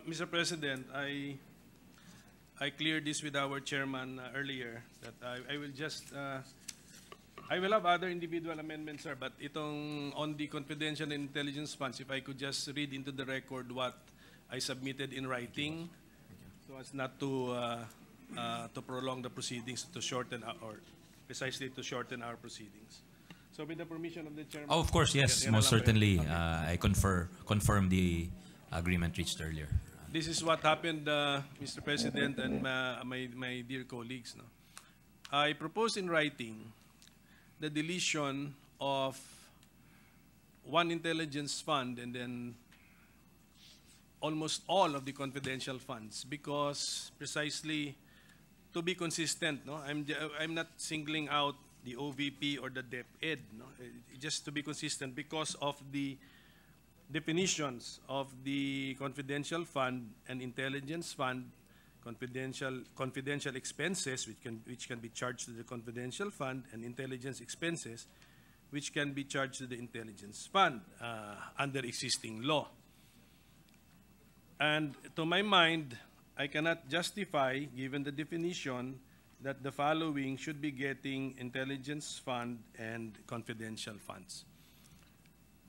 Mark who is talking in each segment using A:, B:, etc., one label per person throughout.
A: Mr. President, I cleared this with our chairman earlier that I will just I will have other individual amendments, sir, but itong on the confidential and intelligence funds, if I could just read into the record what I submitted in writing, so as not to prolong the proceedings, to shorten or precisely to shorten our proceedings. So with the permission of the chairman.
B: Oh, of course, yes, most certainly. Okay. I confirm the agreement reached earlier.
A: This is what happened, Mr. President and my dear colleagues. No? I propose in writing the deletion of one intelligence fund and then almost all of the confidential funds because precisely to be consistent. No? I'm not singling out the OVP or the DepEd. No? Just to be consistent because of the definitions of the confidential fund and intelligence fund, confidential expenses which can be charged to the confidential fund, and intelligence expenses which can be charged to the intelligence fund under existing law. And to my mind, I cannot justify, given the definition, that the following should be getting intelligence fund and confidential funds.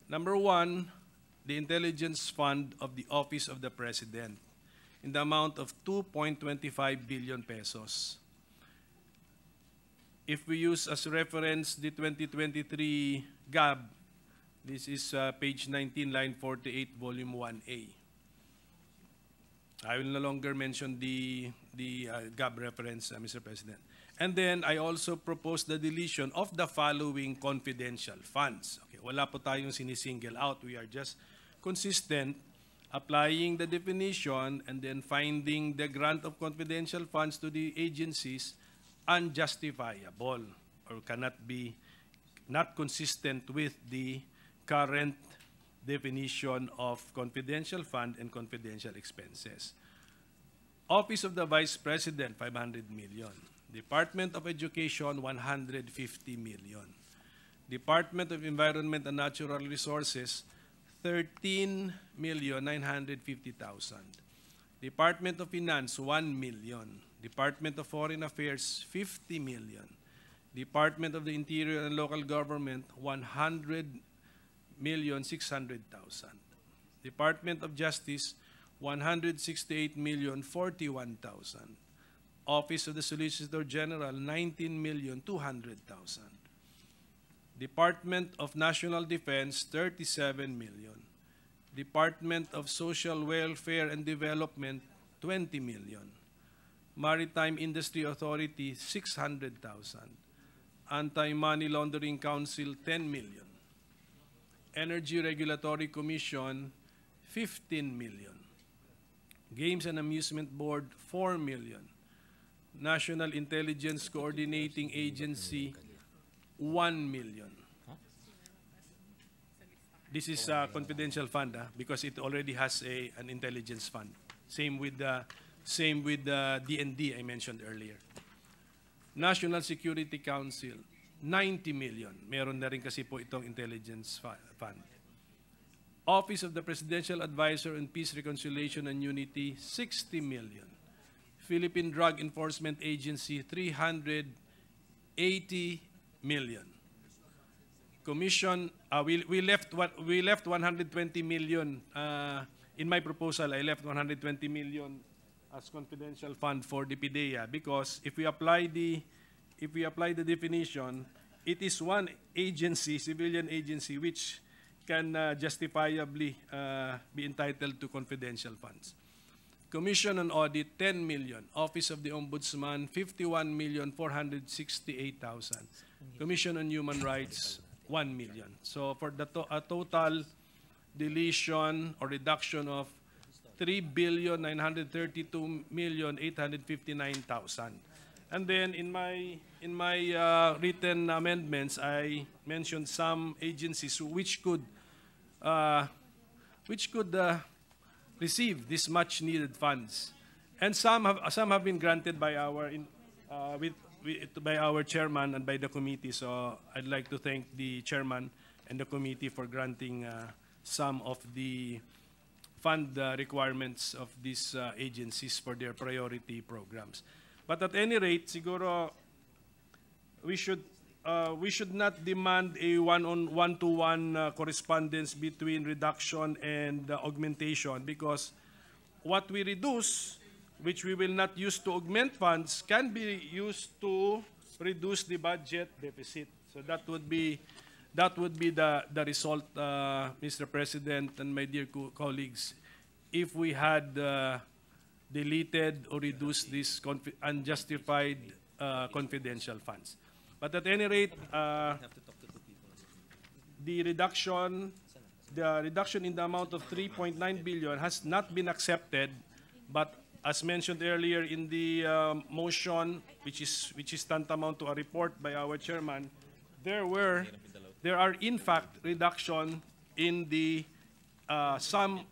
A: Number one, the intelligence fund of the Office of the President in the amount of 2.25 billion pesos. If we use as reference the 2023 GAB, this is page 19, line 48, volume 1A. I will no longer mention the GAB reference, Mr. President. And then I also propose the deletion of the following confidential funds. Okay, wala po tayong sinisingle out. We are just consistent, applying the definition and then finding the grant of confidential funds to the agencies unjustifiable or cannot be not consistent with the current definition of confidential fund and confidential expenses. Office of the Vice President, 500 million. Department of Education, 150 million. Department of Environment and Natural Resources, 13,950,000. Department of Finance, 1 million. Department of Foreign Affairs, 50 million. Department of the Interior and Local Government, 100,600,000. Department of Justice, 168,041,000. Office of the Solicitor General, 19,200,000. Department of National Defense, 37 million. Department of Social Welfare and Development, 20 million. Maritime Industry Authority, 600,000. Anti-Money Laundering Council, 10 million. Energy Regulatory Commission, 15 million. Games and Amusement Board, 4 million. National Intelligence Coordinating Agency, 1 million. This is a confidential fund because it already has an intelligence fund. Same with the D&D I mentioned earlier. National Security Council, 90 million. Meron na rin kasi po itong intelligence fund. Office of the Presidential Advisor on Peace, Reconciliation, and Unity, 60 million. Philippine Drug Enforcement Agency, 380 million. Commission, we left 120 million in my proposal. I left 120 million as confidential fund for the PDEA because if we apply the definition, it is one agency, civilian agency, which can justifiably be entitled to confidential funds. Commission on Audit, 10 million. Office of the Ombudsman, 51,468,000. Commission on Human Rights, 1 million. So for the a total deletion or reduction of 3,932,859,000. And then in my written amendments, I mentioned some agencies which could receive these much needed funds, and some have been granted by our by our chairman and by the committee. So I'd like to thank the chairman and the committee for granting some of the fund the requirements of these agencies for their priority programs. But at any rate, siguro we should not demand a one-to-one correspondence between reduction and augmentation, because what we reduce, which we will not use to augment funds, can be used to reduce the budget deficit. So that would be the result, Mr. President and my dear colleagues, if we had deleted or reduced these unjustified confidential funds. But at any rate, the reduction in the amount of 3.9 billion has not been accepted, but as mentioned earlier in the motion, which is tantamount to a report by our chairman, there are in fact reduction in the some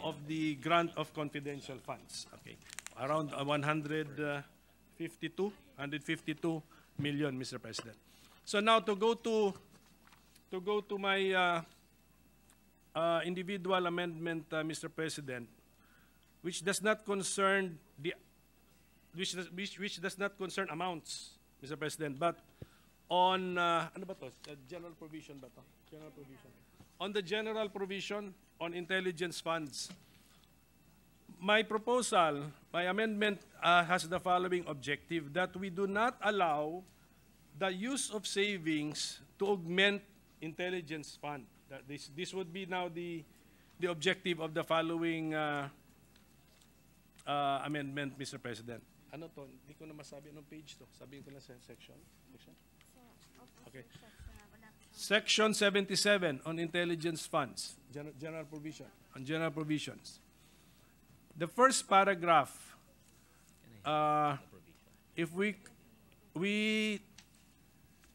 A: of the grant of confidential funds. Okay, around 152 million, Mr. President. So now to go to my individual amendment, Mr. President, which does not concern amounts, Mr. President, but on ano ba to? General provision ba to? General provision. On the general provision on intelligence funds, my proposal, my amendment has the following objective: that we do not allow the use of savings to augment intelligence fund. That this would be now the objective of the following amendment, Mr. President. Ano to? Hindi ko na masabi anong page to. Sabihin ko lang sa section. Okay. Section 77 on intelligence funds, general provision, on general provisions. The first paragraph, if we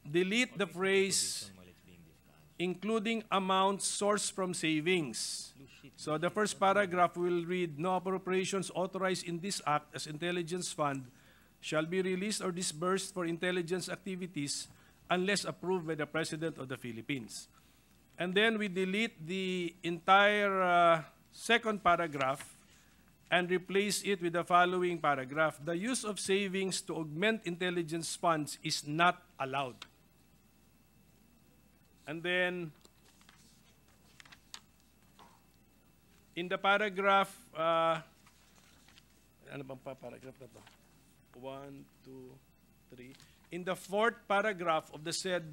A: delete the phrase including amounts sourced from savings. So the first paragraph will read, no appropriations authorized in this act as intelligence fund shall be released or disbursed for intelligence activities unless approved by the President of the Philippines. And then we delete the entire second paragraph and replace it with the following paragraph. The use of savings to augment intelligence funds is not allowed. And then, in the paragraph, ano bang paragraph na to? 1, 2, 3. In the fourth paragraph of the said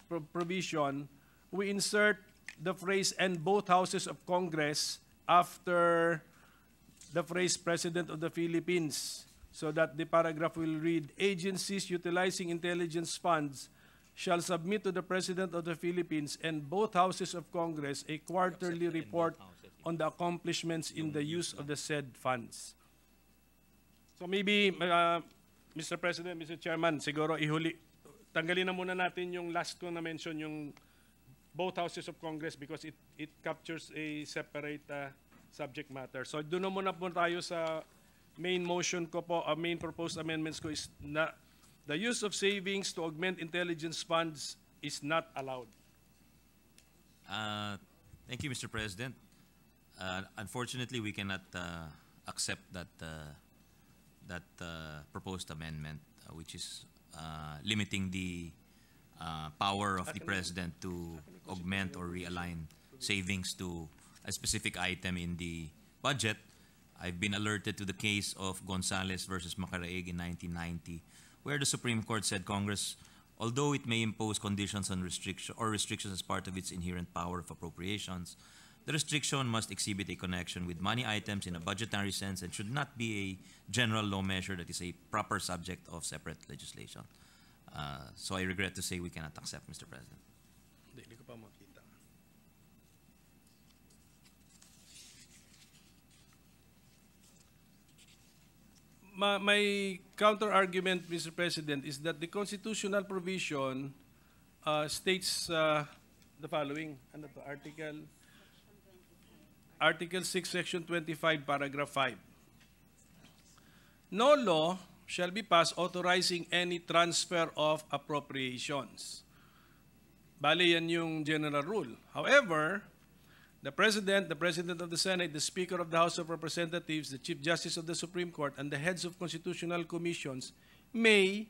A: provision, we insert the phrase "and both houses of Congress" after the phrase "President of the Philippines," so that the paragraph will read, agencies utilizing intelligence funds shall submit to the President of the Philippines and both houses of Congress a quarterly report on the accomplishments in the use of the said funds. So maybe, Mr. President, Mr. Chairman, siguro tanggalin na muna natin yung last ko na mention, yung both houses of Congress, because it captures a separate subject matter. So doon na muna po tayo sa main motion ko po, main proposed amendments ko is na the use of savings to augment intelligence funds is not allowed.
B: Thank you, Mr. President. Unfortunately, we cannot accept that proposed amendment, which is limiting the power of the President to augment or realign savings to a specific item in the budget. I've been alerted to the case of Gonzales versus Macaraig in 1990, where the Supreme Court said Congress, although it may impose conditions on restrictions as part of its inherent power of appropriations, the restriction must exhibit a connection with money items in a budgetary sense and should not be a general law measure that is a proper subject of separate legislation. So I regret to say we cannot accept, Mr. President.
A: Hindi ko pa makita. My counter-argument, Mr. President, is that the constitutional provision states the following. Ano to? Article 6, Section 25, Paragraph 5. No law shall be passed authorizing any transfer of appropriations. Bale, yan yung general rule. However, the President of the Senate, the Speaker of the House of Representatives, the Chief Justice of the Supreme Court, and the heads of constitutional commissions may,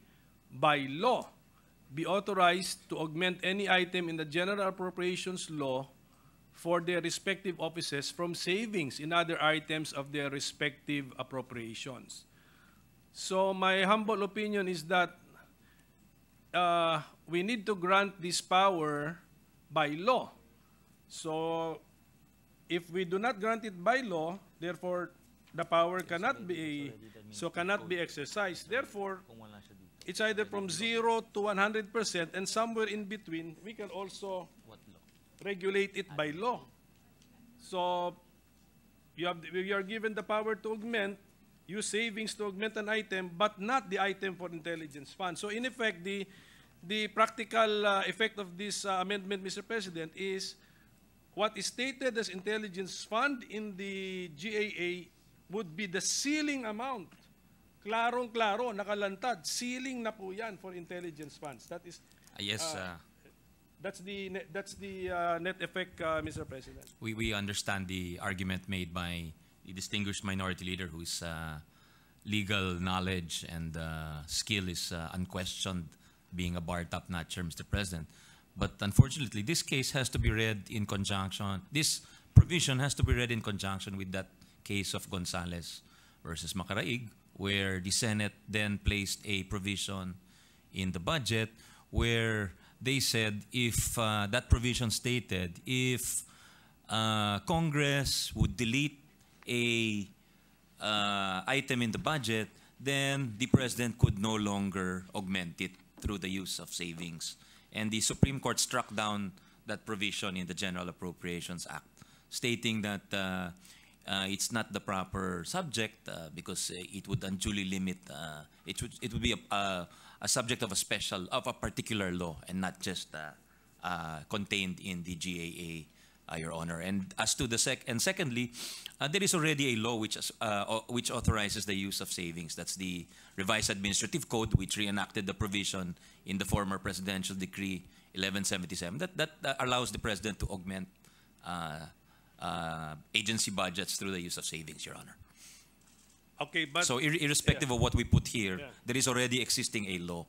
A: by law, be authorized to augment any item in the General Appropriations Law for their respective offices from savings in other items of their respective appropriations. So my humble opinion is that we need to grant this power by law. So if we do not grant it by law, therefore the power cannot be exercised. Therefore, it's either from 0 to 100%, and somewhere in between, we can also regulate it by law. So you are given the power to augment, use savings to augment an item, but not the item for intelligence fund. So in effect, the practical effect of this amendment, Mr. President, is what is stated as intelligence fund in the GAA would be the ceiling amount. Klarong-klaro, nakalantad, ceiling na po yan for intelligence funds. That is, that's the net effect, Mr. President.
B: We understand the argument made by the distinguished minority leader, whose legal knowledge and skill is unquestioned, being a bar top-notcher, Mr. President. But unfortunately, this case has to be read in conjunction, this provision has to be read in conjunction with that case of Gonzales versus Macaraig, where the Senate then placed a provision in the budget where they said if that provision stated if Congress would delete a item in the budget, then the President could no longer augment it through the use of savings. And the Supreme Court struck down that provision in the General Appropriations Act, stating that it's not the proper subject because it would unduly limit. It would be a subject of a particular law and not just contained in the GAA, Your Honor. And as to the secondly, there is already a law which authorizes the use of savings. That's the Revised Administrative Code, which reenacted the provision in the former Presidential Decree 1177 that allows the President to augment agency budgets through the use of savings, Your Honor.
A: Okay, but
B: so irrespective of what we put here, there is already existing a law.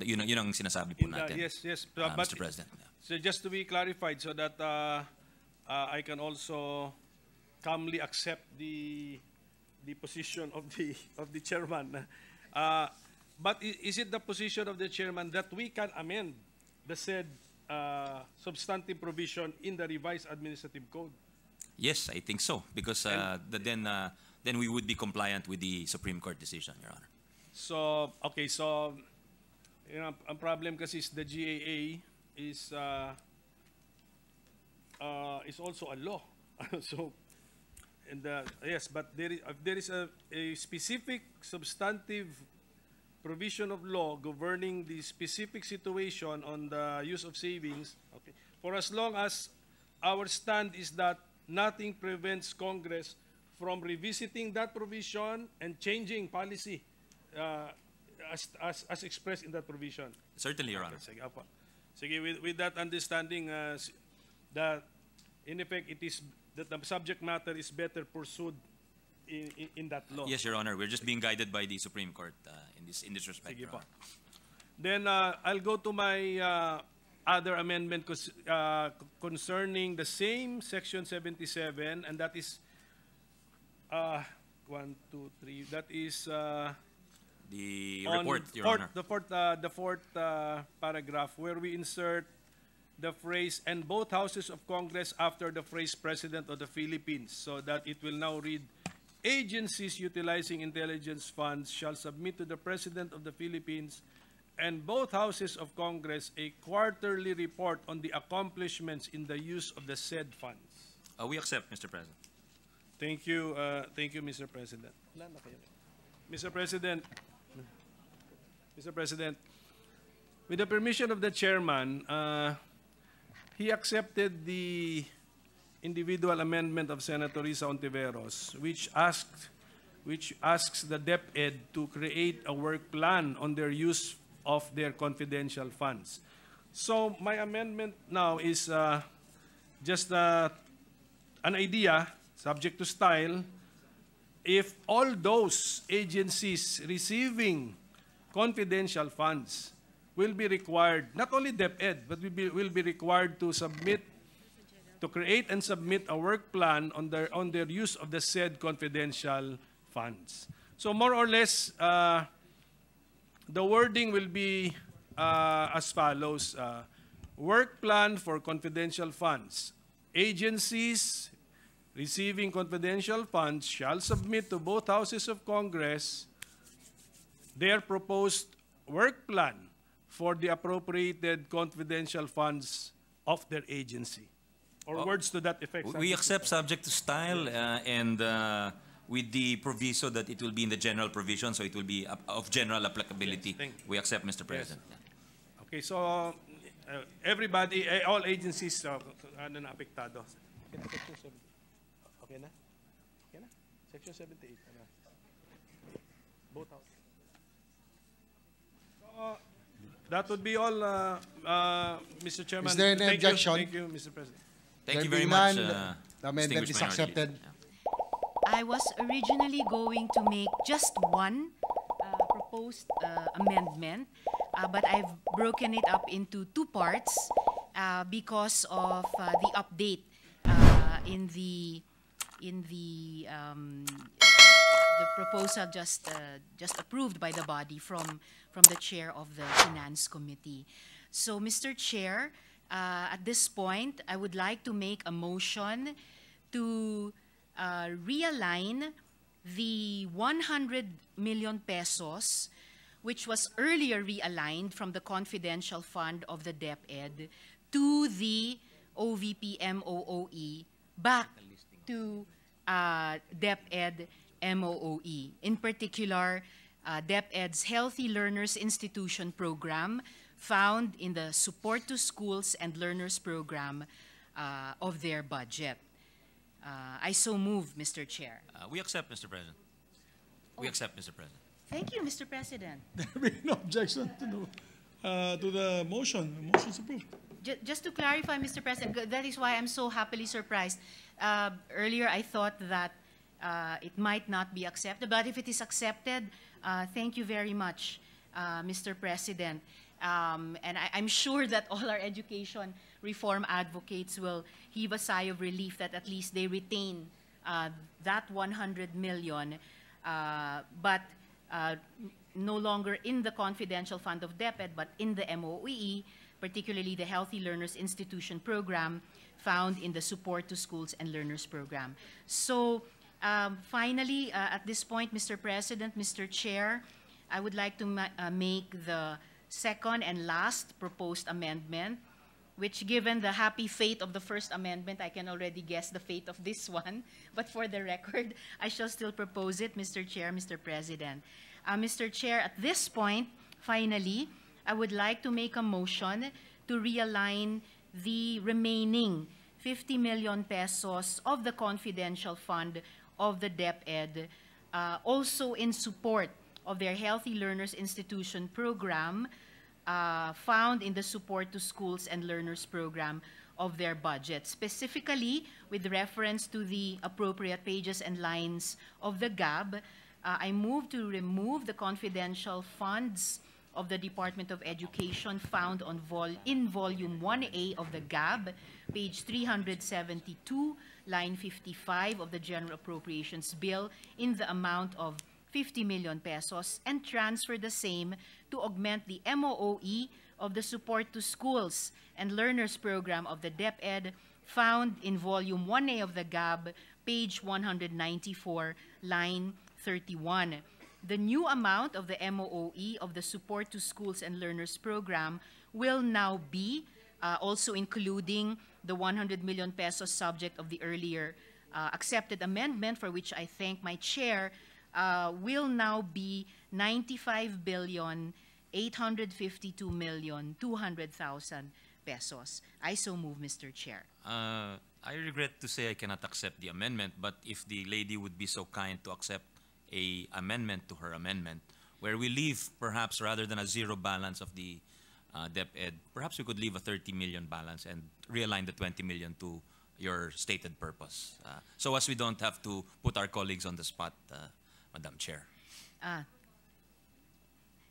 B: Yun ang sinasabi po natin.
A: Yes.
B: But, Mr. President.
A: So just to be clarified, so that I can also calmly accept the position of the chairman. But is it the position of the chairman that we can amend the said substantive provision in the Revised Administrative Code?
B: Yes, I think so, because then we would be compliant with the Supreme Court decision, Your Honor.
A: So okay, so you know, ang problem kasi is the GAA is also a law. So and yes, but there is a specific substantive provision of law governing the specific situation on the use of savings. Okay, for as long as our stand is that nothing prevents Congress from revisiting that provision and changing policy as expressed in that provision.
B: Certainly, Your Honor.
A: Sige, with that understanding, that in effect it is that the subject matter is better pursued in that law.
B: Yes, Your Honor. We're just being guided by the Supreme Court in this respect, Your Honor.
A: Then I'll go to my other amendment concerning the same Section 77, and that is 1, 2, 3. That is
B: the report, Your Honor.
A: The fourth paragraph, where we insert the phrase "and both houses of Congress" after the phrase "President of the Philippines," so that it will now read, "Agencies utilizing intelligence funds shall submit to the President of the Philippines and both houses of Congress a quarterly report on the accomplishments in the use of the said funds."
B: We accept, Mr. President.
A: Thank you, Mr. President. Mr. President, with the permission of the chairman, he accepted the individual amendment of Senator Risa Ontiveros, which asks the DepEd to create a work plan on their use of their confidential funds. So my amendment now is just an idea, subject to style, if all those agencies receiving confidential funds will be required, not only DepEd, but will be required to create and submit a work plan on their use of the said confidential funds. So more or less, the wording will be as follows. Work plan for confidential funds. Agencies receiving confidential funds shall submit to both houses of Congress their proposed work plan for the appropriated confidential funds of their agency. Or words to that effect.
C: We accept subject to style and with the proviso that it will be in the general provision, so it will be of general applicability.
A: Yes,
C: we accept, Mr. President.
A: Yes. Okay, so everybody, all agencies, ano na apektado? Okay na? Okay na? Section 78. Ano? Both houses. So, that would be all, Mr. Chairman.
D: Is there any objection?
A: Thank you, Mr. President.
C: Thank you
D: There
C: very
D: being
C: much,
D: none, the amendment is
C: distinguished minority
D: accepted.
C: leader.
E: I was originally going to make just one proposed amendment, but I've broken it up into two parts because of the update in the proposal just approved by the body from the chair of the Finance Committee. So, Mr. Chair, at this point, I would like to make a motion to realign the 100 million pesos, which was earlier realigned from the confidential fund of the DepEd to the OVP MOOE back to DepEd MOOE. In particular, DepEd's Healthy Learners Institution program found in the Support to Schools and Learners program of their budget. I so move, Mr. Chair.
C: We accept, Mr. President. We accept, Mr. President.
E: Thank you, Mr. President.
F: There being no objection to the motion. The motion is approved.
E: Just to clarify, Mr. President, that is why I'm so happily surprised. Earlier, I thought that it might not be accepted, but if it is accepted, thank you very much, Mr. President. And I'm sure that all our education reform advocates will heave a sigh of relief that at least they retain that 100 million, but no longer in the confidential fund of DepEd, but in the MOEE, particularly the Healthy Learners Institution program found in the Support to Schools and Learners program. So finally, at this point, Mr. President, Mr. Chair, I would like to make the second and last proposed amendment, which, given the happy fate of the first amendment, I can already guess the fate of this one. But for the record, I shall still propose it, Mr. Chair, Mr. President. Mr. Chair, at this point, finally, I would like to make a motion to realign the remaining 50 million pesos of the confidential fund of the DepEd, also in support of their Healthy Learners Institution program, found in the Support to Schools and Learners program of their budget, specifically with reference to the appropriate pages and lines of the GAB. I move to remove the confidential funds of the Department of Education found on in Volume 1A of the GAB, page 372, line 55 of the General Appropriations Bill, in the amount of 50 million pesos, and transfer the same to augment the MOOE of the Support to Schools and Learners program of the DepEd, found in Volume 1A of the GAB, page 194, line 31. The new amount of the MOOE of the Support to Schools and Learners program will now be, also including the 100 million pesos subject of the earlier accepted amendment, for which I thank my chair, will now be 95,852,200,000 pesos. I so move, Mr. Chair.
C: I regret to say I cannot accept the amendment, but if the lady would be so kind to accept a amendment to her amendment, where we leave, perhaps rather than a zero balance of the DepEd, perhaps we could leave a 30 million balance and realign the 20 million to your stated purpose. So as we don't have to put our colleagues on the spot, Madam Chair.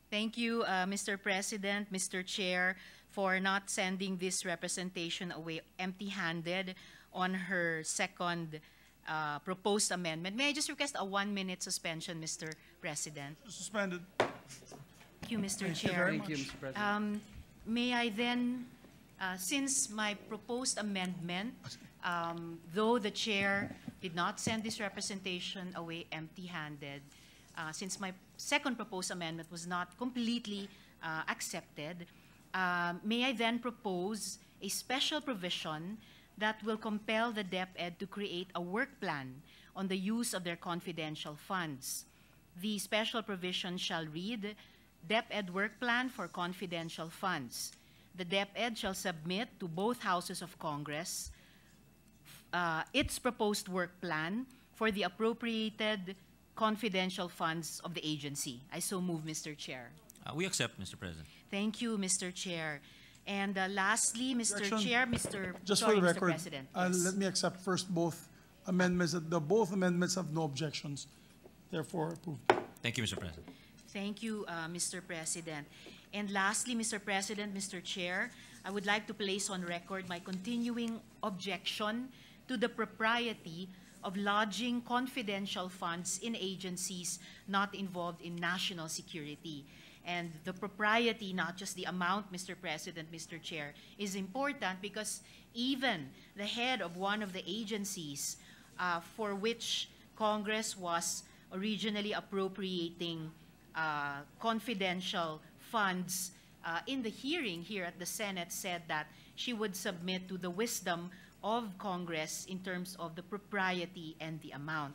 E: Thank you, Mr. President, Mr. Chair, for not sending this representation away empty-handed on her second proposed amendment. May I just request a 1-minute suspension, Mr. President?
F: Suspended.
E: Thank you, Mr.
F: Thank you
E: Chair.
F: very
D: Thank you, Mr. President.
E: May I then, since my proposed amendment, though the chair did not send this representation away empty-handed, since my second proposed amendment was not completely accepted, may I then propose a special provision that will compel the DepEd to create a work plan on the use of their confidential funds. The special provision shall read, DepEd Work Plan for Confidential Funds. The DepEd shall submit to both houses of Congress its proposed work plan for the appropriated confidential funds of the agency. I so move, Mr. Chair.
C: We accept, Mr. President.
E: Thank you, Mr. Chair. And lastly, Mr.
F: Objection.
E: Chair, Mr.
F: Just
E: sorry,
F: for the
E: Mr.
F: record,
E: President. Yes.
F: let me accept first both amendments. Both amendments have no objections. Therefore, approved.
C: Thank you, Mr. President.
E: Thank you, Mr. President. And lastly, Mr. President, Mr. Chair, I would like to place on record my continuing objection to the propriety of lodging confidential funds in agencies not involved in national security. And the propriety, not just the amount, Mr. President, Mr. Chair, is important because even the head of one of the agencies for which Congress was originally appropriating confidential funds in the hearing here at the Senate said that she would submit to the wisdom of Congress in terms of the propriety and the amount.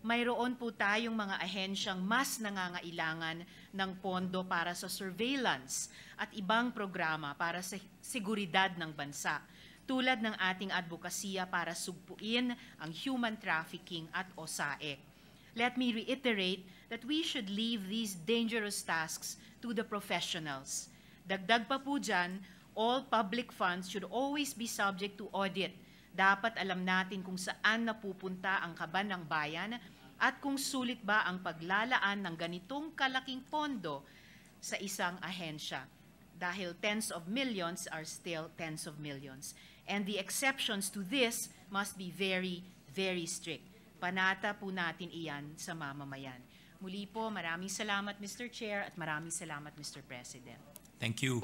E: Mayroon po tayong mga ahensyang mas nangangailangan ng pondo para sa surveillance at ibang programa para sa seguridad ng bansa, tulad ng ating advokasya para sugpuin ang human trafficking at OSAEC. Let me reiterate that we should leave these dangerous tasks to the professionals. Dagdag pa po dyan, all public funds should always be subject to audit. Dapat alam natin kung saan napupunta ang kaban ng bayan at kung sulit ba ang paglalaan ng ganitong kalaking pondo sa isang ahensya. Dahil tens of millions are still tens of millions. And the exceptions to this must be very, very strict. Panata po natin iyan sa mamamayan. Muli po, maraming salamat, Mr. Chair, at maraming salamat, Mr. President.
C: Thank you.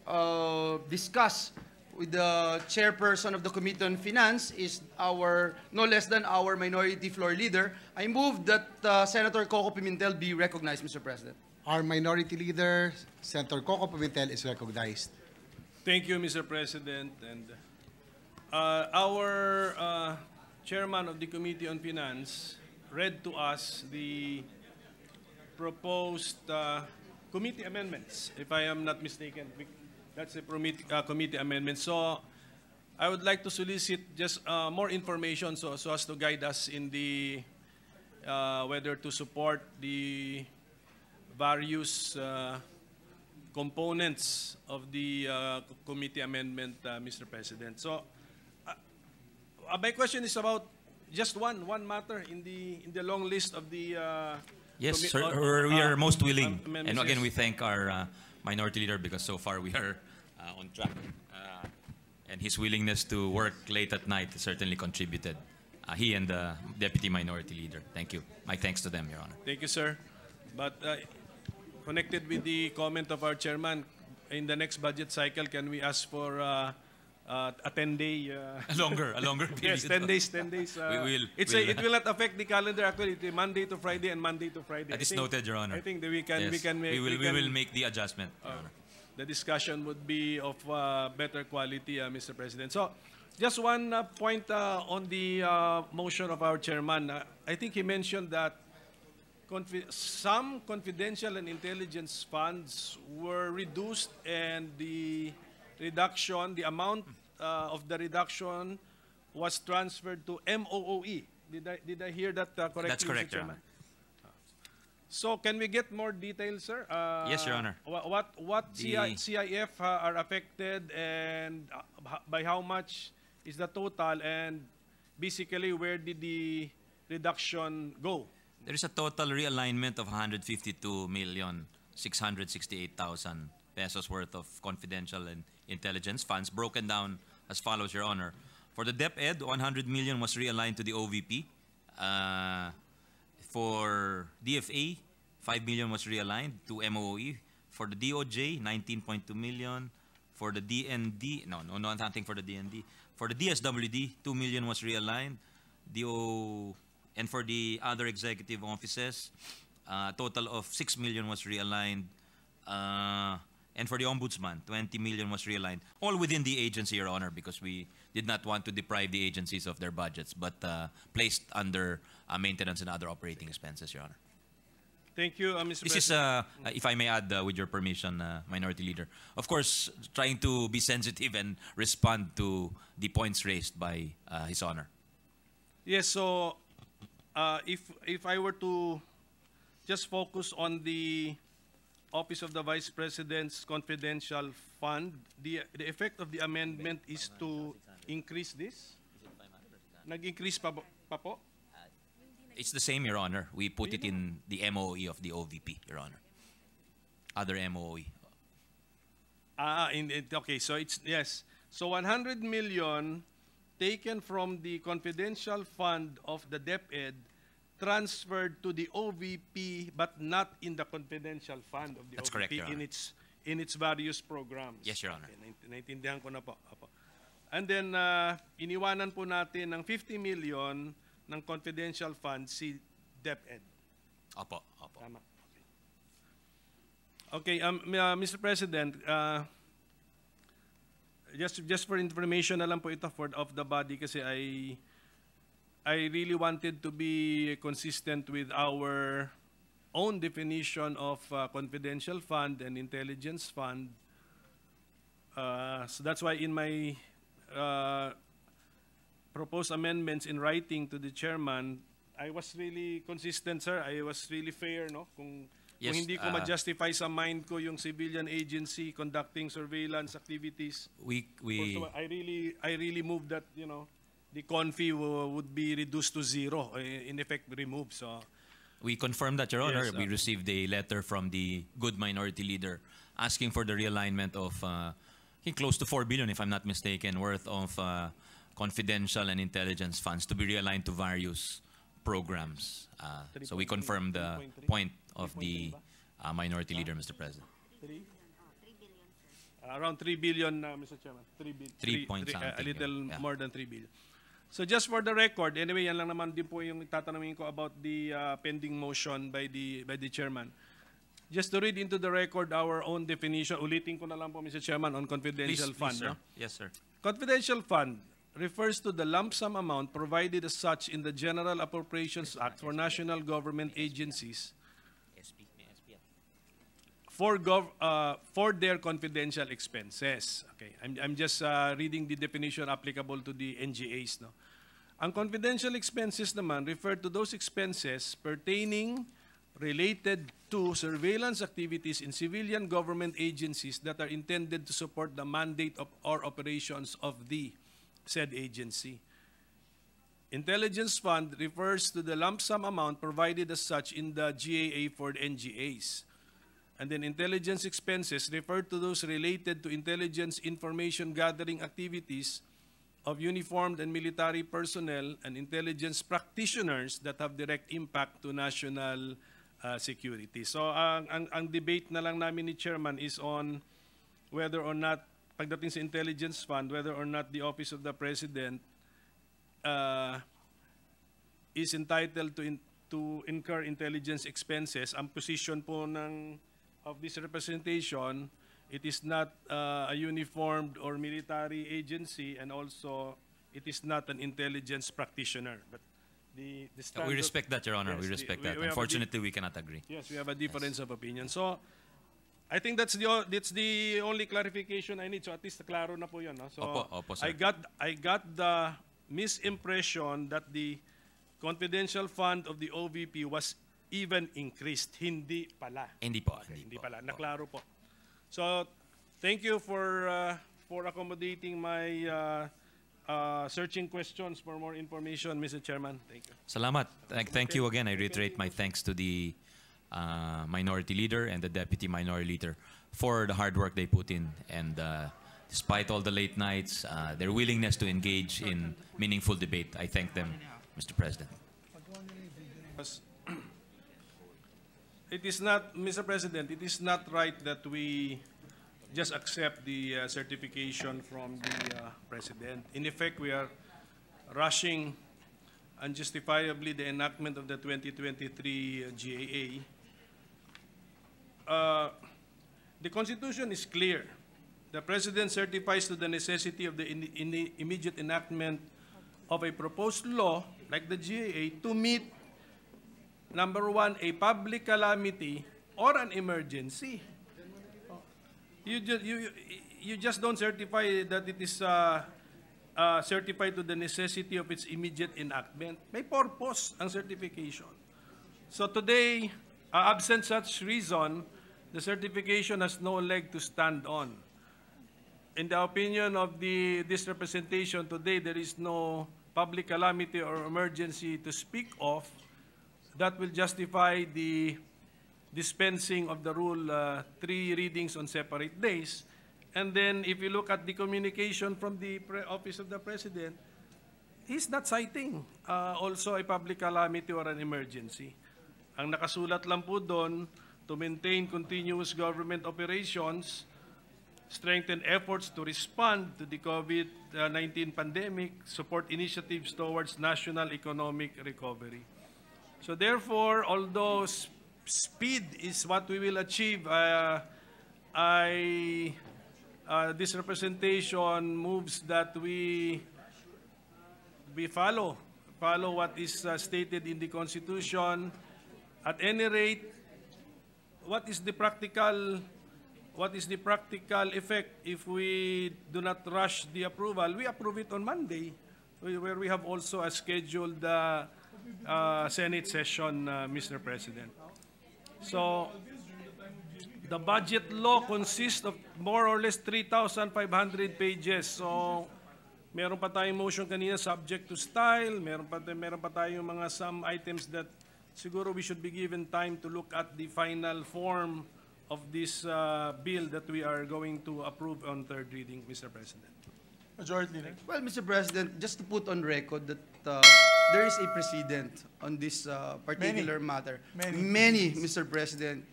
D: To discuss with the chairperson of the Committee on Finance is our, no less than our minority floor leader. I move that Senator Koko Pimentel be recognized, Mr. President.
G: Our minority leader, Senator Koko Pimentel, is recognized.
A: Thank you, Mr. President. And our chairman of the Committee on Finance read to us the proposed committee amendments, if I am not mistaken. That's a committee amendment. So I would like to solicit just more information so as to guide us in the whether to support the various components of the committee amendment, Mr. President. So my question is about just one matter in the long list of the
C: Yes, sir. We are most willing.
A: amendments,
C: And again,
A: yes.
C: we thank our minority leader because so far we are on track. And his willingness to work late at night certainly contributed. He and the deputy minority leader. Thank you. My thanks to them, Your Honor.
A: Thank you, sir. But connected with the comment of our chairman, in the next budget cycle, can we ask for a 10-day?
C: A longer period.
A: Yes, 10 days. It will not affect the calendar. Actually, it's Monday to Friday and Monday to Friday.
C: That is noted, Your Honor.
A: I think that we can
C: Yes.
A: make.
C: We will make the adjustment, Your Honor.
A: The discussion would be of better quality, Mr. President. So, just one point on the motion of our chairman. I think he mentioned that some confidential and intelligence funds were reduced, and the reduction, the amount of the reduction was transferred to MOOE. Did I hear that correctly?
C: That's correct,
A: Mr.
C: Your
A: Chairman?
C: Honor.
A: So can we get more details, sir?
C: Yes, Your Honor.
A: What
C: The-
A: CIF are affected, and by how much is the total, and basically where did the reduction go?
B: There is a total realignment of 152,668,000 pesos worth of confidential and intelligence funds, broken down as follows, Your Honor. For the DepEd, 100 million was realigned to the OVP. For DFA, 5 million was realigned to MOE. For the DOJ, 19.2 million. For the DND, nothing for the DND. For the DSWD, 2 million was realigned. And for the other executive offices, a total of 6 million was realigned. And for the Ombudsman, 20 million was realigned. All within the agency, Your Honor, because we did not want to deprive the agencies of their budgets, but placed under maintenance and other operating expenses, Your Honor.
A: Thank you, Mr.
B: This is, if I may add, with your permission, Minority Leader, of course, trying to be sensitive and respond to the points raised by His Honor.
A: Yes, so if I were to just focus on the Office of the Vice President's confidential fund, the effect of the amendment is to increase this? Nag-increase pa po?
B: It's the same, Your Honor. We put it in the MOE of the OVP, Your Honor. Other MOE.
A: Okay, so it's, yes. So 100 million taken from the confidential fund of the DepEd transferred to the OVP but not in the confidential fund of the
B: That's
A: OVP
B: correct, Your Honor.
A: in its various programs.
B: Yes, Your Honor.
A: Okay, naintindihan ko na po. Apo. And then iniwanan po natin ng 50 million ng confidential fund si DepEd.
B: Opo, opo.
A: Tama. Okay, Mr. President, just for information na lang po ito of the body kasi I really wanted to be consistent with our own definition of confidential fund and intelligence fund. So that's why in my proposed amendments in writing to the chairman, I was really consistent, sir. I was really fair, no? Kung hindi ko ma-justify sa mind ko yung civilian agency conducting surveillance activities.
B: We
A: So I really moved that, the confi would be reduced to zero, in effect removed. So
B: we confirmed that, Your Honor.
A: Yes,
B: We received a letter from the good Minority Leader asking for the realignment of I think close to 4 billion, if I'm not mistaken, worth of confidential and intelligence funds to be realigned to various programs. So we confirmed the point of the Minority Leader, Mr. President.
A: Around 3 billion, Mr. Chairman.
B: 3 point something,
A: a little
B: yeah.
A: more than 3 billion. So just for the record, anyway, yan lang naman din po yung tatanungin ko about the pending motion by the chairman. Just to read into the record our own definition, ulitin ko na lang po, Mr. Chairman, on confidential fund.
B: sir.
A: No?
B: Yes, sir.
A: Confidential fund refers to the lump sum amount provided as such in the General Appropriations Act for national government agencies for their confidential expenses. Okay, I'm just reading the definition applicable to the NGAs. No? Ang confidential expenses naman refer to those expenses pertaining related to surveillance activities in civilian government agencies that are intended to support the mandate of or operations of the said agency. Intelligence fund refers to the lump sum amount provided as such in the GAA for the NGAs. And then intelligence expenses refer to those related to intelligence information gathering activities of uniformed and military personnel and intelligence practitioners that have direct impact to national security. So ang debate na lang namin ni Chairman is on whether or not, pagdating sa intelligence fund, whether or not the Office of the President is entitled to incur intelligence expenses. Ang position po of this representation, it is not a uniformed or military agency, and also it is not an intelligence practitioner. But the
B: We respect that, Your Honor.
A: Yes,
B: we respect that.
A: we have a
B: Unfortunately, we cannot agree.
A: Yes, we have a difference of opinion. So, I think that's the only clarification I need. So at least klaro na po 'yon, no? So
B: Opo, sir.
A: I got the misimpression that the confidential fund of the OVP was even increased. Hindi pala.
B: Hindi po.
A: Hindi pala. Naklaro po. So, thank you for accommodating my searching questions for more information, Mr. Chairman. Thank you.
C: Salamat. Thank you again. I reiterate my thanks to the Minority Leader and the Deputy Minority Leader for the hard work they put in. And despite all the late nights, their willingness to engage in meaningful debate, I thank them, Mr. President.
A: It is not, Mr. President, it is not right that we just accept the certification from the President. In effect, we are rushing unjustifiably the enactment of the 2023 GAA. The Constitution is clear. The President certifies to the necessity of the immediate enactment of a proposed law, like the GAA, to meet, number one, a public calamity or an emergency. You just don't certify that it is certified to the necessity of its immediate enactment. May purpose ang certification. So today, absent such reason, the certification has no leg to stand on. In the opinion of this representation today, there is no public calamity or emergency to speak of that will justify the dispensing of the rule 3 readings on separate days. And then if you look at the communication from the Office of the President, he's not citing also a public calamity or an emergency. Ang nakasulat lang po doon, to maintain continuous government operations, strengthen efforts to respond to the COVID-19 pandemic, support initiatives towards national economic recovery. So therefore, although speed is what we will achieve, this representation moves that we follow what is stated in the Constitution. At any rate, what is the practical effect if we do not rush the approval? We approve it on Monday, where we have also a scheduled Senate session, Mr. President. So, the budget law consists of more or less 3,500 pages. So, meron pa tayong motion kanina subject to style, meron pa tayong mga some items that siguro we should be given time to look at the final form of this bill that we are going to approve on third reading, Mr. President.
F: Majority Leader.
D: Well, Mr. President, just to put on record that there is a precedent on this particular matter. Many, Mr. President.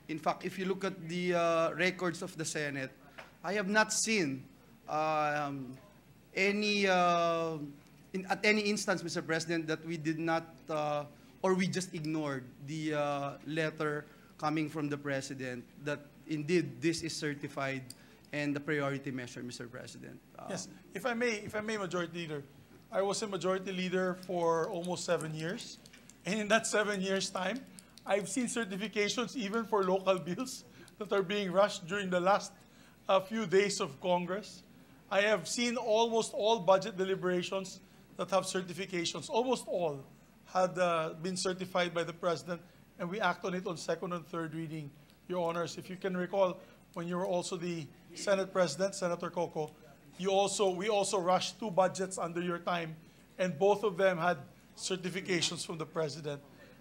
D: In fact, if you look at the records of the Senate, I have not seen any at any instance, Mr. President, that we did not or we just ignored the letter coming from the President that indeed this is certified and the priority measure, Mr. President.
F: Yes, if I may, Majority Leader, I was a Majority Leader for almost 7 years, and in that 7 years' time, I've seen certifications even for local bills that are being rushed during the last few days of Congress. I have seen almost all budget deliberations that have certifications. Almost all had been certified by the President, and we act on it on second and third reading, Your Honors. If you can recall, when you were also the Senate President, Senator Koko, we also rushed 2 budgets under your time, and both of them had certifications from the President.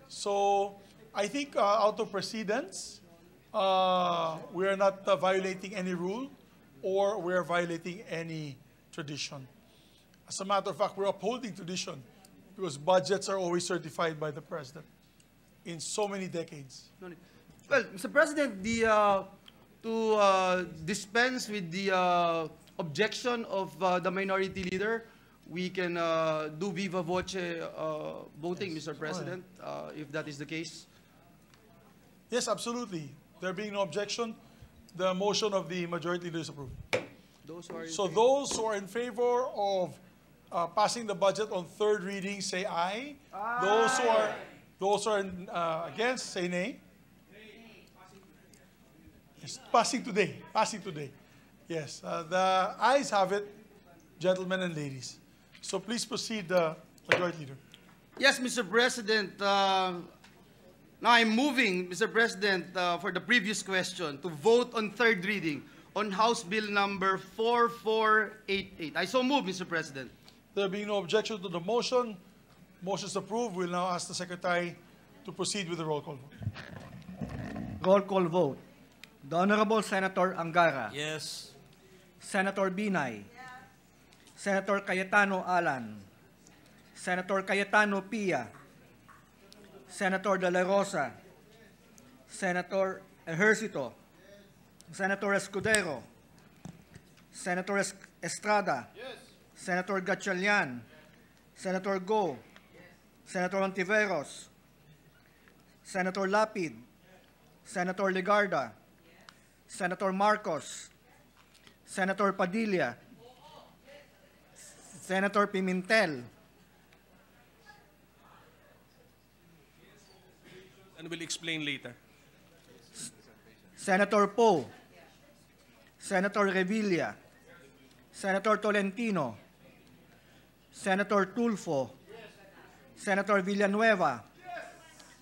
F: So I think out of precedence, we are not violating any rule or we are violating any tradition. As a matter of fact, we're upholding tradition because budgets are always certified by the President in so many decades.
D: Well, Mr. President, to dispense with the objection of the Minority Leader, we can do viva voce voting, Mr. President, if that is the case.
F: Yes, absolutely. There being no objection, the motion of the Majority Leader is approved. Those who are in favor of passing the budget on third reading, say aye. Aye. Those who are against, say nay. Yes, passing today. Yes, the ayes have it, gentlemen and ladies. So please proceed, Majority Leader.
D: Yes, Mr. President. Now I'm moving, Mr. President, for the previous question, to vote on third reading on House Bill number 4488. I so move, Mr. President.
F: There being no objection to the motion, motion is approved. We'll now ask the Secretary to proceed with the roll call vote.
H: Roll call vote. The Honorable Senator Angara.
C: Yes.
H: Senator Binay. Senator Cayetano Alan. Senator Cayetano Pia. Senator De La Rosa. Senator Ejercito. Senator Escudero. Senator Estrada. Senator Gatchalian. Senator Go. Senator Ontiveros. Senator Lapid. Senator Legarda. Senator Marcos. Senator Padilla. Senator Pimentel.
A: And we'll explain later.
H: Senator Poe. Senator Revilla. Senator Tolentino. Senator Tulfo. Senator Villanueva.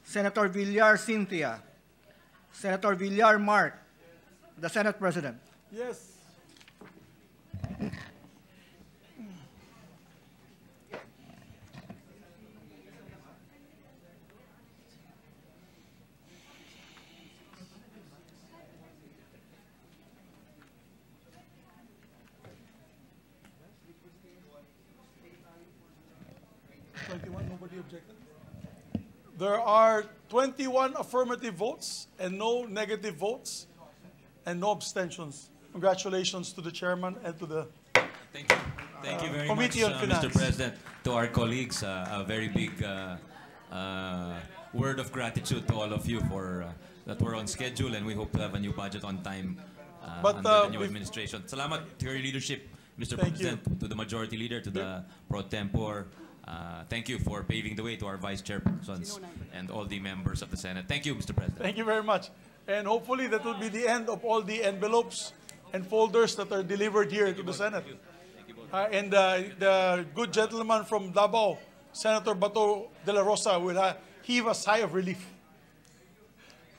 H: Senator Villar Cynthia. Senator Villar Mark. The Senate President.
F: Yes. Nobody objected? There are 21 affirmative votes and no negative votes and no abstentions. Congratulations to the chairman and to the
C: Thank you. Thank you very much,
F: Committee on Finance.
C: Mr. President. To our colleagues, a very big word of gratitude to all of you for that we're on schedule, and we hope to have a new budget on time under the new administration. Salamat to your leadership, Mr. President, to the majority leader, to the pro tempore. Thank you for paving the way to our vice chairpersons and all the members of the Senate. Thank you, Mr. President.
F: Thank you very much. And hopefully that will be the end of all the envelopes and folders that are delivered here to the Senate. And the good gentleman from Davao, Senator Bato de la Rosa, will heave a sigh of relief.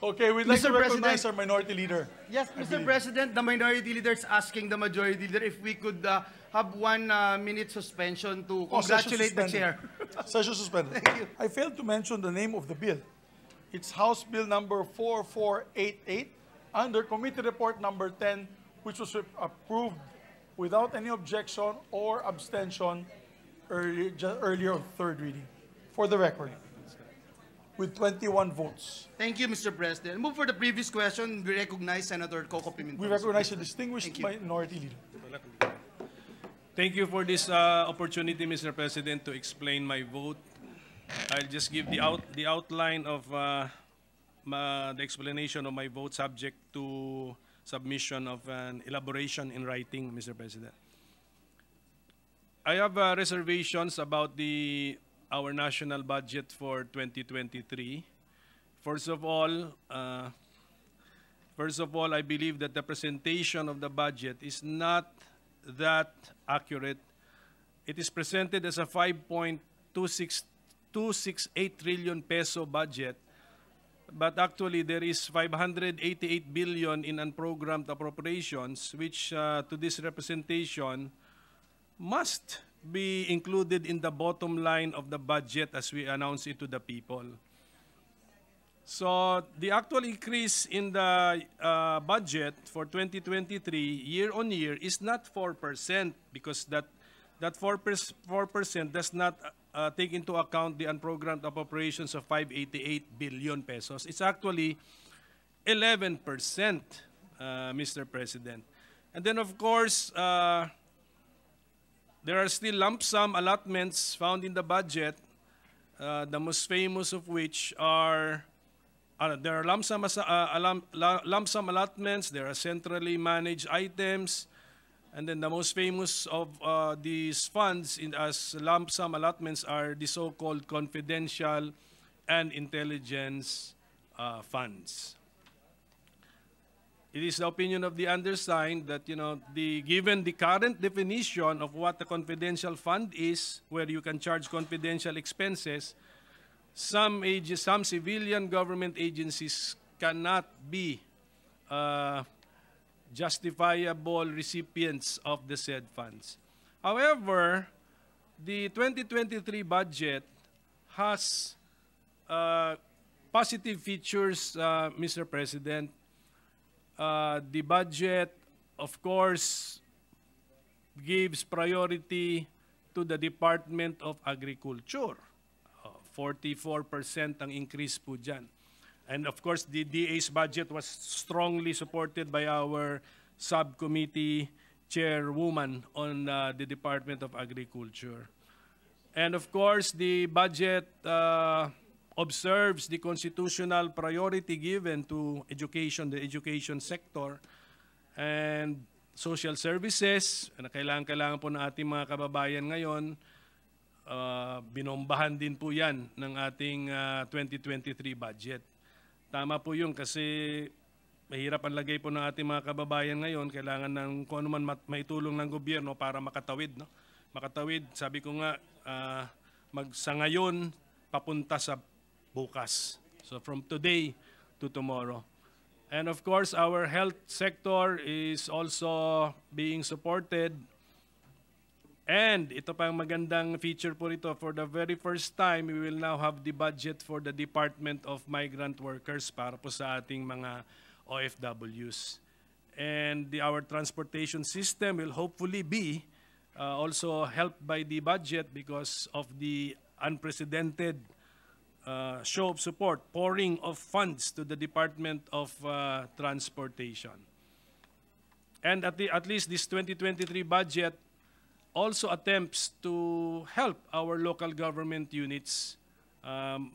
F: Okay, we'd like
D: Mr.
F: to recognize
D: President.
F: our minority leader.
D: Yes, Mr. President, the minority leader is asking the majority leader if we could have 1 minute suspension to congratulate the chair.
F: Session suspended.
D: Thank you.
F: I failed to mention the name of the bill. It's House Bill number 4488 under Committee Report number 10, which was approved without any objection or abstention earlier on third reading. For the record, with 21 votes.
D: Thank you, Mr. President. Move for the previous question. We recognize Senator Koko Pimentel.
F: We recognize a distinguished
D: Thank you.
F: minority leader.
A: Thank you for this opportunity, Mr. President, to explain my vote. I'll just give the outline of the explanation of my vote, subject to submission of an elaboration in writing, Mr. President. I have reservations about our national budget for 2023. First of all, I believe that the presentation of the budget is not that accurate. It is presented as a 5.268 trillion peso budget, but actually there is 588 billion in unprogrammed appropriations, which to this representation must be included in the bottom line of the budget as we announce it to the people. So the actual increase in the budget for 2023 year on year is not 4%, because that 4% does not take into account the unprogrammed appropriations of 588 billion pesos. It's actually 11%, Mr. President. And then, of course, there are still lump sum allotments found in the budget, the most famous of which are, there are lump sum allotments, there are centrally managed items, and then the most famous of these funds as lump sum allotments are the so-called confidential and intelligence funds. It is the opinion of the undersigned that, given the current definition of what a confidential fund is, where you can charge confidential expenses, some civilian government agencies cannot be justifiable recipients of the said funds. However, the 2023 budget has positive features, Mr. President. The budget, of course, gives priority to the Department of Agriculture. 44% ang increase po dyan. And of course, the DA's budget was strongly supported by our subcommittee chairwoman on the Department of Agriculture. And of course, the budget observes the constitutional priority given to education, the education sector, and social services, na kailangan po ng ating mga kababayan ngayon. Binombahan din po yan ng ating 2023 budget. Tama po yun kasi mahirap ang lagay po ng ating mga kababayan ngayon. Kailangan ng kung ano man maitulong ng gobyerno para makatawid. No? Makatawid, sabi ko nga, sa ngayon, papunta sa bukas. So from today to tomorrow. And of course, our health sector is also being supported. And ito pa ang magandang feature po rito. For the very first time, we will now have the budget for the Department of Migrant Workers para po sa ating mga OFWs. And our transportation system will hopefully be also helped by the budget because of the unprecedented show of support, pouring of funds to the Department of Transportation. And at least this 2023 budget also attempts to help our local government units.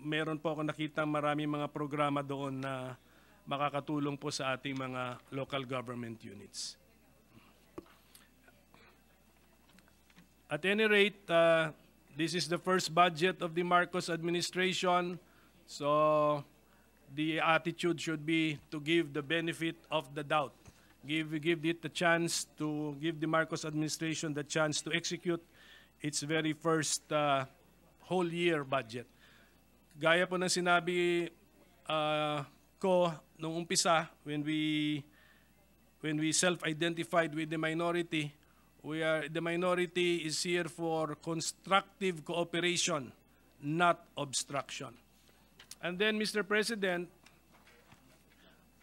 A: Meron po ako nakita maraming mga programa doon na makakatulong po sa ating mga local government units. At any rate, this is the first budget of the Marcos administration, so the attitude should be to give the benefit of the doubt. Give it the chance to give the Marcos administration the chance to execute its very first whole year budget. Gaya po ng sinabi ko nung umpisa when we self-identified with the minority, the minority is here for constructive cooperation, not obstruction. And then, Mr. President,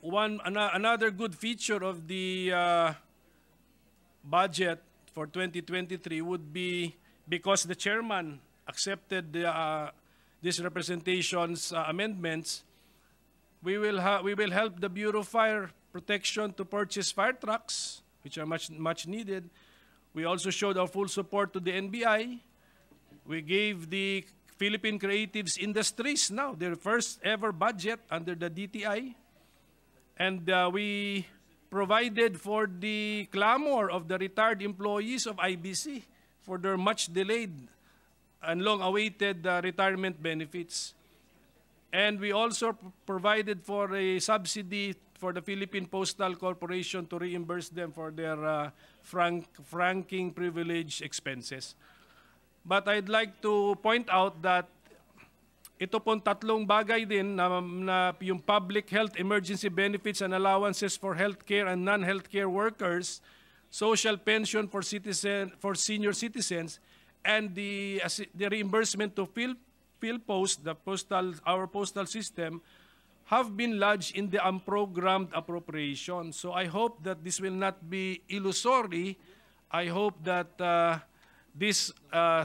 A: another good feature of the budget for 2023 would be because the chairman accepted this representation's amendments. We will help the Bureau of Fire Protection to purchase fire trucks, which are much needed. We also showed our full support to the NBI. We gave the Philippine Creatives Industries now their first ever budget under the DTI. And we provided for the clamor of the retired employees of IBC for their much delayed and long-awaited retirement benefits. And we also provided for a subsidy for the Philippine Postal Corporation to reimburse them for their franking privilege expenses. But I'd like to point out that ito pong tatlong bagay din na yung public health emergency benefits and allowances for healthcare and non-healthcare workers, social pension for senior citizens, and the reimbursement to PhilPost, our postal system, have been lodged in the unprogrammed appropriation. So I hope that this will not be illusory. I hope that these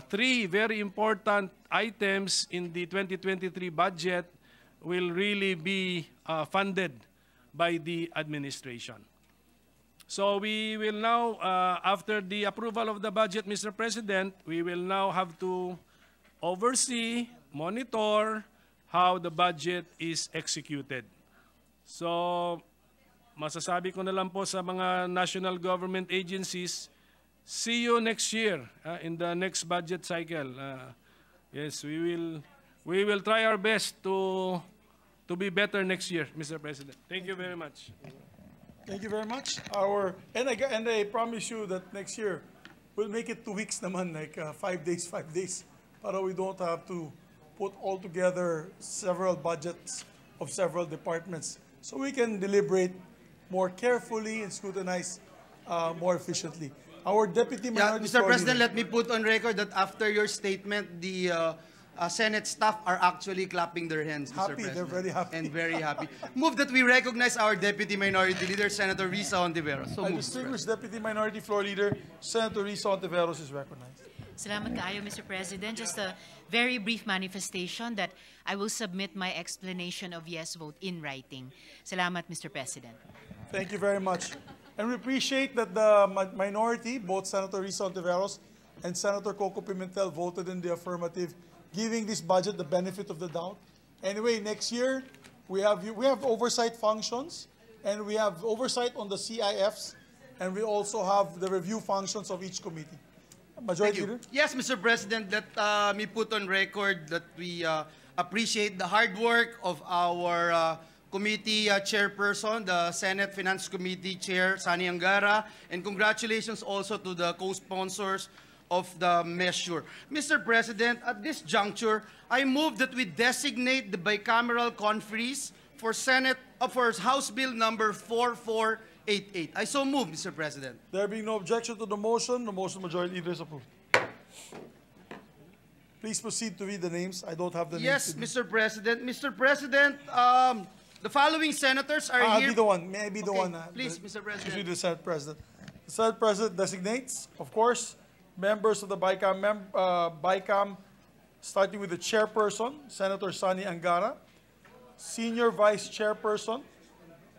A: three very important items in the 2023 budget will really be funded by the administration. So we will now, after the approval of the budget, Mr. President, we will now have to oversee, monitor how the budget is executed. So masasabi ko na lang po sa mga national government agencies, see you next year in the next budget cycle. Yes, we will try our best to be better next year, Mr. President. Thank you very much.
F: Thank you very much. And I promise you that next year we'll make it 2 weeks naman, like 5 days, para we don't have to put all together several budgets of several departments, so we can deliberate more carefully and scrutinize more efficiently. Our Deputy
D: Yeah,
F: Minority
D: Mr.
F: Floor
D: President,
F: Leader-
D: let me put on record that after your statement, the Senate staff are actually clapping their hands, Mr.
F: Happy,
D: President.
F: they're very happy.
D: And very happy. Move that we recognize our Deputy Minority Leader, Senator Risa Ontiveros. So
F: Our
D: move, Mr.
F: distinguished Deputy Minority Floor Leader, Senator Risa Ontiveros is recognized.
E: Salamat kaayo, Mr. President. Just a very brief manifestation that I will submit my explanation of yes vote in writing. Salamat, Mr. President.
F: Thank you very much. And we appreciate that the minority, both Senator Risa Ontiveros and Senator Koko Pimentel, voted in the affirmative, giving this budget the benefit of the doubt. Anyway, next year, we have oversight functions, and we have oversight on the CIFs, and we also have the review functions of each committee. Majority Leader?
D: Yes, Mr. President, let me put on record that we appreciate the hard work of our committee chairperson, the Senate Finance Committee Chair, Sani Angara, and congratulations also to the co-sponsors of the measure. Mr. President, at this juncture, I move that we designate the bicameral conferees for House Bill number 4488. I so move, Mr. President.
F: There being no objection to the motion Majority Leader is approved. Please proceed to read the names. I don't have the
D: Yes,
F: names.
D: Mr. President. Mr. President, the following senators are
F: I'll
D: here.
F: be the one. May I be the
D: Okay,
F: one?
D: please, Mr. President.
F: Usually the Senate President. The Senate President designates, of course, members of the BICAM, starting with the chairperson, Senator Sani Angara, Senior Vice Chairperson,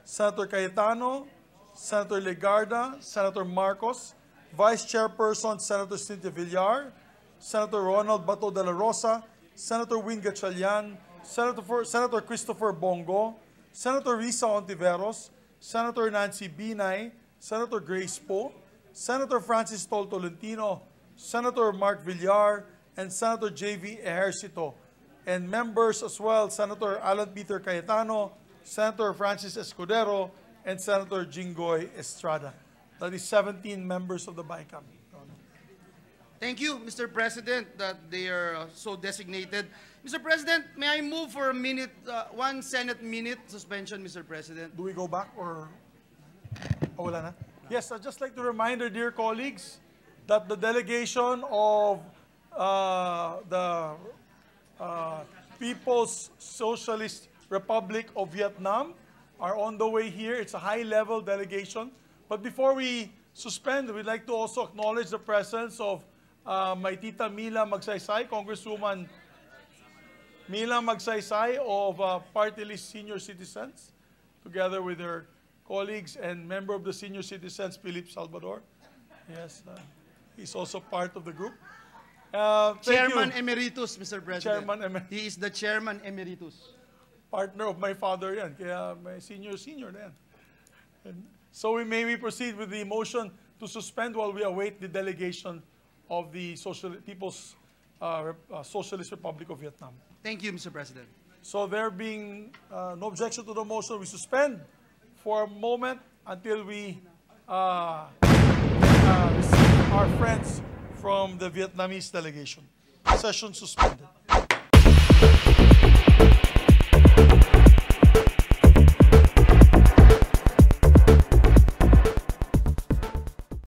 F: Senator Cayetano, Senator Legarda, Senator Marcos, Vice Chairperson, Senator Cynthia Villar, Senator Ronald Bato de la Rosa, Senator Win Gatchalian, Senator Christopher Bongo, Senator Risa Ontiveros, Senator Nancy Binay, Senator Grace Poe, Senator Francis Tol Tolentino, Senator Mark Villar, and Senator J.V. Ejercito. And members as well, Senator Alan Peter Cayetano, Senator Francis Escudero, and Senator Jinggoy Estrada. That is 17 members of the BICAM.
D: Thank you, Mr. President, that they are so designated. Mr. President, may I move for a minute, 1 Senate minute suspension, Mr. President?
F: Do we go back or wala na? Yes, I'd just like to remind our dear colleagues that the delegation of the People's Socialist Republic of Vietnam are on the way here. It's a high-level delegation. But before we suspend, we'd like to also acknowledge the presence of my Tita Mila Magsaysay, Congresswoman Mila Magsaysay of Party List Senior Citizens, together with her colleagues and member of the Senior Citizens, Philip Salvador. Yes, he's also part of the group.
D: Chairman Emeritus, Mr. President.
F: Chairman Emeritus.
D: He is the Chairman Emeritus.
F: Partner of my father yan, kaya may senior na yan. And so may we proceed with the motion to suspend while we await the delegation of the People's Socialist Republic of Vietnam.
D: Thank you, Mr. President.
F: So there being no objection to the motion, we suspend for a moment until we receive our friends from the Vietnamese delegation. Session suspended.